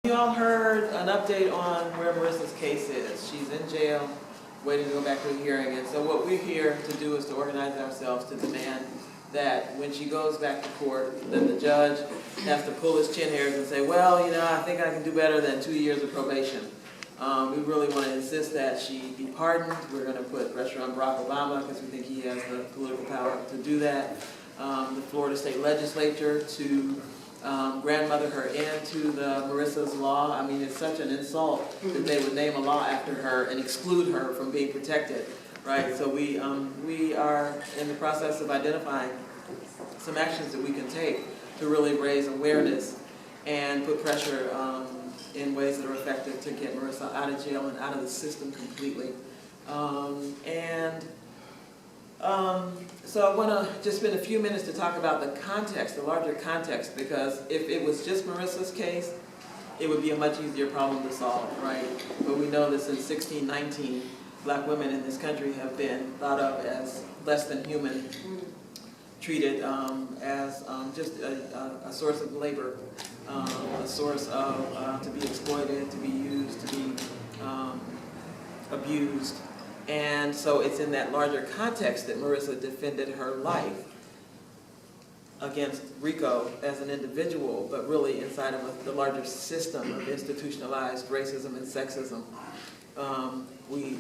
You all heard an update on where Marissa's case is. She's in jail, waiting to go back to a hearing. And so what we're here to do is to organize ourselves to demand that when she goes back to court, that the judge has to pull his chin hairs and say, well, you know, I think I can do better than 2 years of probation. We really want to insist that she be pardoned. We're going to put pressure on Barack Obama because we think he has the political power to do that. The Florida State Legislature to grandmother her into the Marissa's law. I mean, it's such an insult that they would name a law after her and exclude her from being protected, right? So we are in the process of identifying some actions that we can take to really raise awareness and put pressure in ways that are effective to get Marissa out of jail and out of the system completely. So I want to just spend a few minutes to talk about the context, the larger context, because if it was just Marissa's case, it would be a much easier problem to solve, right? But we know that since 1619, black women in this country have been thought of as less than human, treated as just a source of labor, a source of to be exploited, to be used, to be abused. And so it's in that larger context that Marissa defended her life against Rico as an individual, but really inside of the larger system of institutionalized racism and sexism. We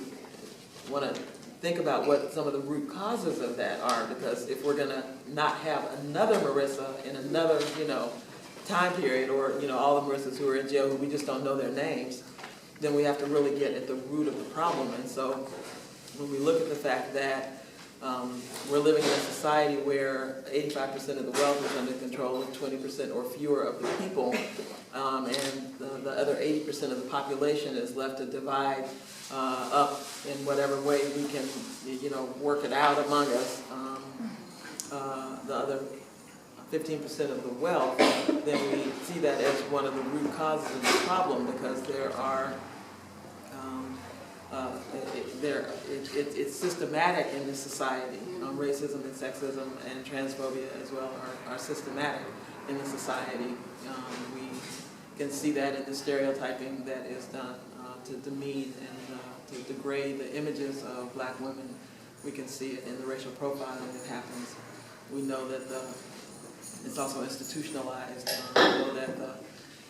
want to think about what some of the root causes of that are, because if we're going to not have another Marissa in another, time period, or, all the Marissas who are in jail who we just don't know their names, then we have to really get at the root of the problem. And so when we look at the fact that we're living in a society where 85% of the wealth is under control of 20% or fewer of the people, and the other 80% of the population is left to divide up in whatever way we can, work it out among us, the other 15% of the wealth, then we see that as one of the root causes of the problem, because there are it's systematic in this society. Racism and sexism and transphobia as well are systematic in the society. We can see that in the stereotyping that is done to demean and to degrade the images of black women. We can see it in the racial profiling that happens. We know that it's also institutionalized. We know that the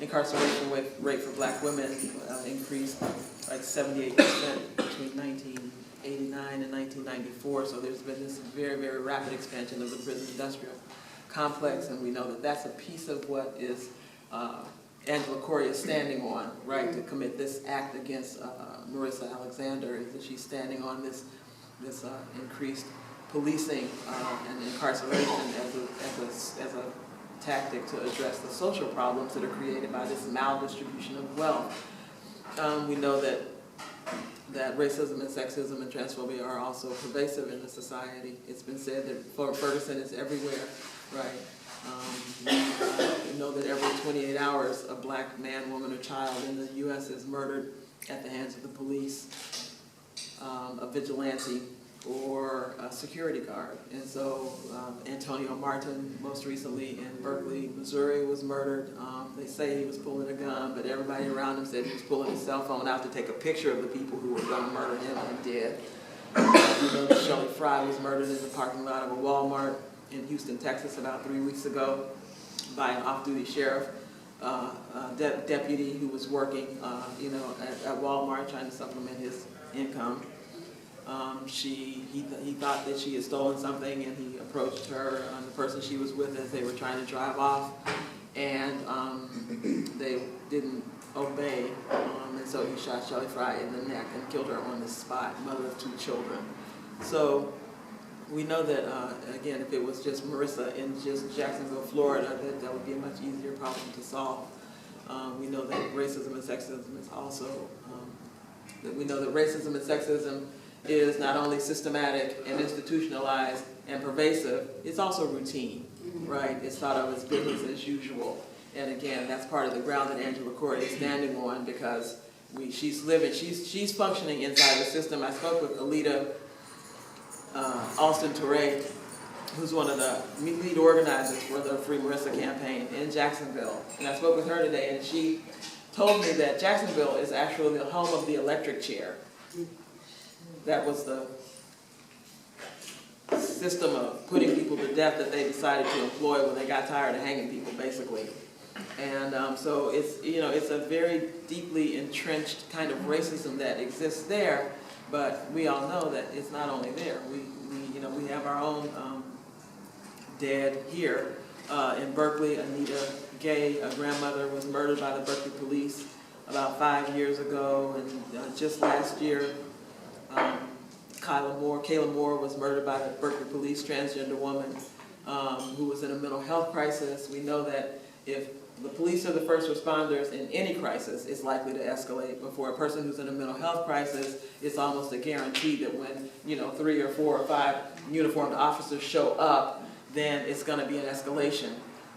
incarceration rate for black women increased like 78% between 1989 and 1994. So there's been this very, very rapid expansion of the prison industrial complex, and we know that that's a piece of what is Angela Corey is standing on, right, to commit this act against Marissa Alexander, is that she's standing on this increased policing and incarceration as a tactic to address the social problems that are created by this maldistribution of wealth. We know that racism and sexism and transphobia are also pervasive in the society. It's been said that Ferguson is everywhere, right? We know that every 28 hours a black man, woman, or child in the U.S. is murdered at the hands of the police, a vigilante, or a security guard. And so Antonio Martin, most recently in Berkeley, Missouri, was murdered. They say he was pulling a gun, but everybody around him said he was pulling his cell phone out to take a picture of the people who were going to murder him, and did. We know that Shelley Fry was murdered in the parking lot of a Walmart in Houston, Texas about 3 weeks ago by an off-duty sheriff deputy who was working at Walmart trying to supplement his income. He thought that she had stolen something, and he approached her, the person she was with, as they were trying to drive off, and they didn't obey, and so he shot Shelley Fry in the neck and killed her on the spot, mother of 2 children. So we know that, again, if it was just Marissa in just Jacksonville, Florida, that would be a much easier problem to solve. We know that racism and sexism is also, is not only systematic and institutionalized and pervasive, it's also routine, right? It's thought of as business as usual. And again, that's part of the ground that Angela Corey is standing on, because she's functioning inside the system. I spoke with Alita Alston Touré, who's one of the lead organizers for the Free Marissa campaign in Jacksonville. And I spoke with her today, and she told me that Jacksonville is actually the home of the electric chair. That was the system of putting people to death that they decided to employ when they got tired of hanging people, basically. And so it's, you know, it's a very deeply entrenched kind of racism that exists there, but we all know that it's not only there. You know, we have our own dead here in Berkeley. Anita Gay, a grandmother, was murdered by the Berkeley police about 5 years ago, and just last year, Kayla Moore was murdered by the Berkeley police, transgender woman who was in a mental health crisis. We know that if the police are the first responders in any crisis, it's likely to escalate. But for a person who's in a mental health crisis, it's almost a guarantee that when, you know, 3 or 4 or 5 uniformed officers show up, then it's going to be an escalation.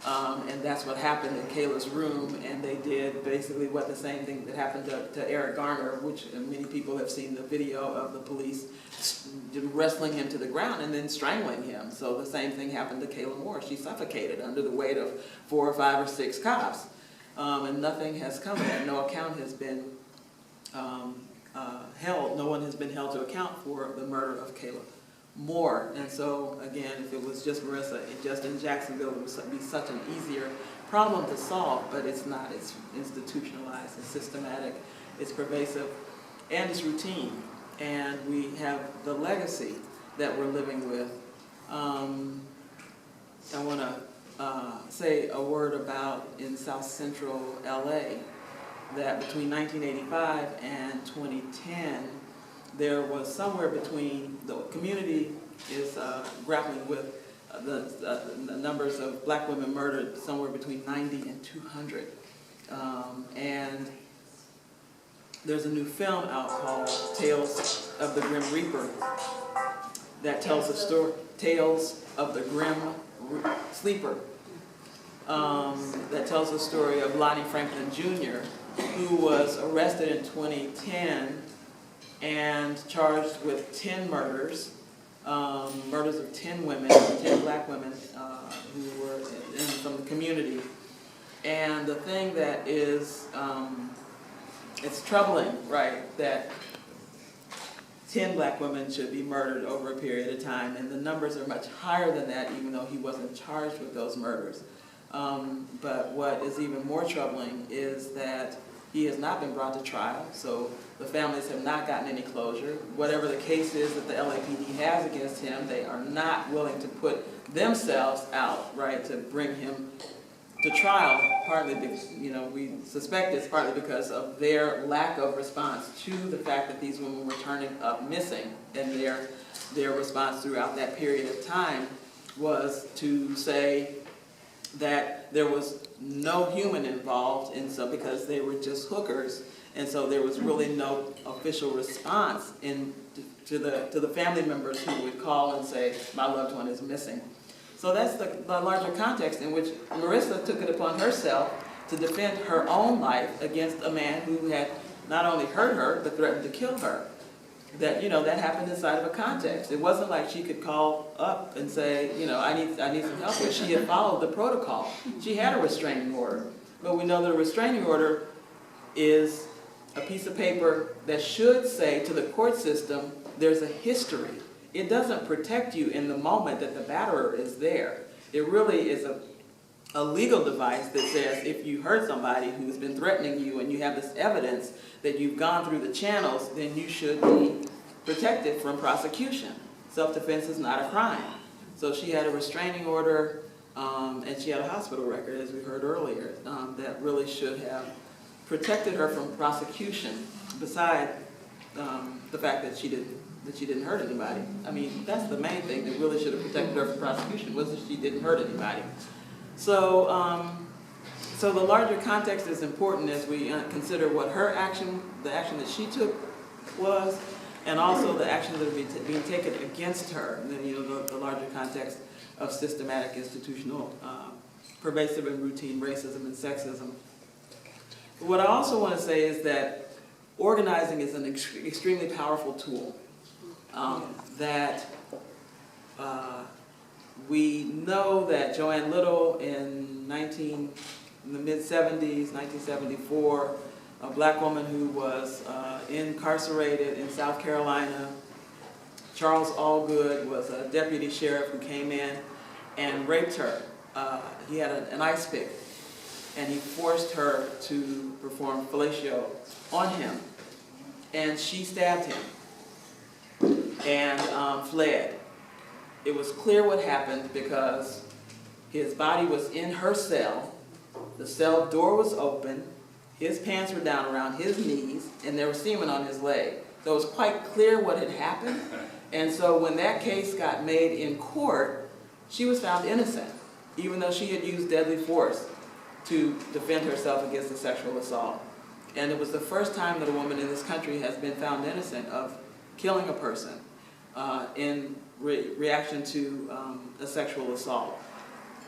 And that's what happened in Kayla's room, and they did basically what the same thing that happened to Eric Garner, which many people have seen the video of the police wrestling him to the ground and then strangling him. So the same thing happened to Kayla Moore. She suffocated under the weight of 4 or 5 or 6 cops, and nothing has come of that. No account has been held. No one has been held to account for the murder of Kayla Moore. And so again, if it was just Marissa, just in Jacksonville, it would be such an easier problem to solve, but it's not. It's institutionalized, it's systematic, it's pervasive, and it's routine. And we have the legacy that we're living with. I want to say a word about in South Central LA that between 1985 and 2010, there was somewhere between, the community is grappling with the numbers of black women murdered, somewhere between 90 and 200. And there's a new film out called Tales of the Grim Reaper that tells the story, Tales of the Grim Sleeper, that tells the story of Lonnie Franklin Jr., who was arrested in 2010 and charged with 10 murders, murders of 10 women, 10 black women who were from the community. And the thing that is, it's troubling, right, that 10 black women should be murdered over a period of time, and the numbers are much higher than that, even though he wasn't charged with those murders. But what is even more troubling is that he has not been brought to trial, so the families have not gotten any closure. Whatever the case is that the LAPD has against him, they are not willing to put themselves out, right, to bring him to trial, partly because, you know, we suspect it's partly because of their lack of response to the fact that these women were turning up missing, and their response throughout that period of time was to say that there was no human involved, and so because they were just hookers, and so there was really no official response to the family members who would call and say, my loved one is missing. So that's the larger context in which Marissa took it upon herself to defend her own life against a man who had not only hurt her, but threatened to kill her. That, you know, that happened inside of a context. It wasn't like she could call up and say, you know, I need some help here. She had followed the protocol. She had a restraining order. But we know that a restraining order is a piece of paper that should say to the court system, there's a history. It doesn't protect you in the moment that the batterer is there. It really is a legal device that says if you hurt somebody who's been threatening you and you have this evidence that you've gone through the channels, then you should be protected from prosecution. Self-defense is not a crime. So she had a restraining order and she had a hospital record, as we heard earlier, that really should have protected her from prosecution, beside the fact that she didn't hurt anybody. I mean, that's the main thing that really should have protected her from prosecution, was that she didn't hurt anybody. So, so the larger context is important as we consider what her action, the action that she took was, and also the actions that are being taken against her. And then, you know, the larger context of systematic, institutional, pervasive and routine racism and sexism. But what I also want to say is that organizing is an extremely powerful tool. That we know that Joanne Little in in the mid-70s, 1974, a black woman who was incarcerated in South Carolina. Charles Allgood was a deputy sheriff who came in and raped her. He had an ice pick, and he forced her to perform fellatio on him. And she stabbed him and fled. It was clear what happened because his body was in her cell, the cell door was open, his pants were down around his knees, and there was semen on his leg. So it was quite clear what had happened. And so when that case got made in court, she was found innocent, even though she had used deadly force to defend herself against a sexual assault. And it was the first time that a woman in this country has been found innocent of killing a person in reaction to a sexual assault.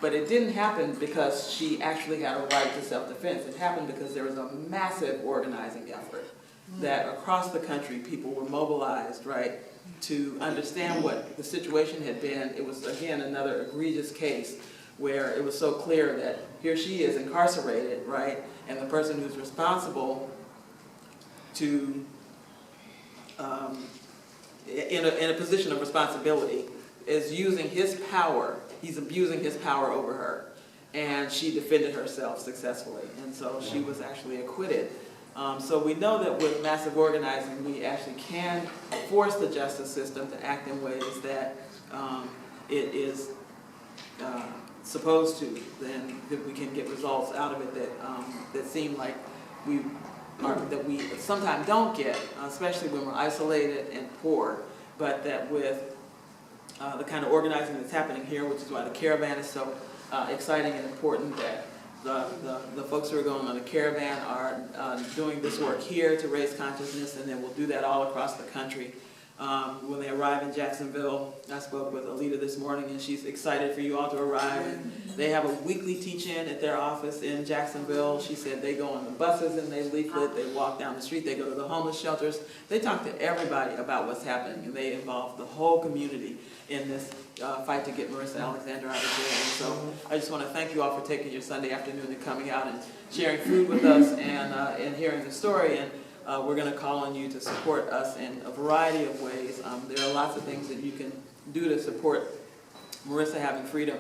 But it didn't happen because she actually had a right to self-defense. It happened because there was a massive organizing effort that across the country people were mobilized, right, to understand what the situation had been. It was, again, another egregious case where it was so clear that here she is incarcerated, right, and the person who's responsible to, in a position of responsibility, is using his power. He's abusing his power over her, and she defended herself successfully, and so she was actually acquitted. So we know that with massive organizing, we actually can force the justice system to act in ways that it is supposed to, then that we can get results out of it that seem like that we sometimes don't get, especially when we're isolated and poor, but that with the kind of organizing that's happening here, which is why the caravan is so exciting and important, that the folks who are going on the caravan are doing this work here to raise consciousness, and then we'll do that all across the country. When they arrive in Jacksonville, I spoke with Alita this morning, and she's excited for you all to arrive. And they have a weekly teach-in at their office in Jacksonville. She said they go on the buses and they leaflet, they walk down the street, they go to the homeless shelters. They talk to everybody about what's happening, and they involve the whole community in this fight to get Marissa Alexander out of jail. And so I just want to thank you all for taking your Sunday afternoon and coming out and sharing food with us and hearing the story. And we're going to call on you to support us in a variety of ways. There are lots of things that you can do to support Marissa having freedom,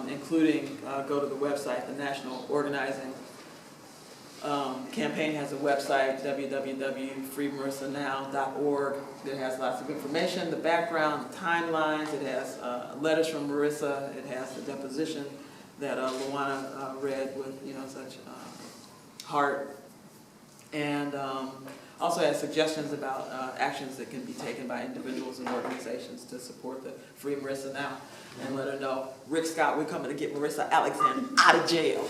including go to the website. The National Organizing Campaign has a website, www.freemarissanow.org. It has lots of information, the background, the timelines. It has letters from Marissa. It has the deposition that Luana read with such heart. And also has suggestions about actions that can be taken by individuals and organizations to support the Free Marissa Now, and let her know, Rick Scott, we're coming to get Marissa Alexander out of jail.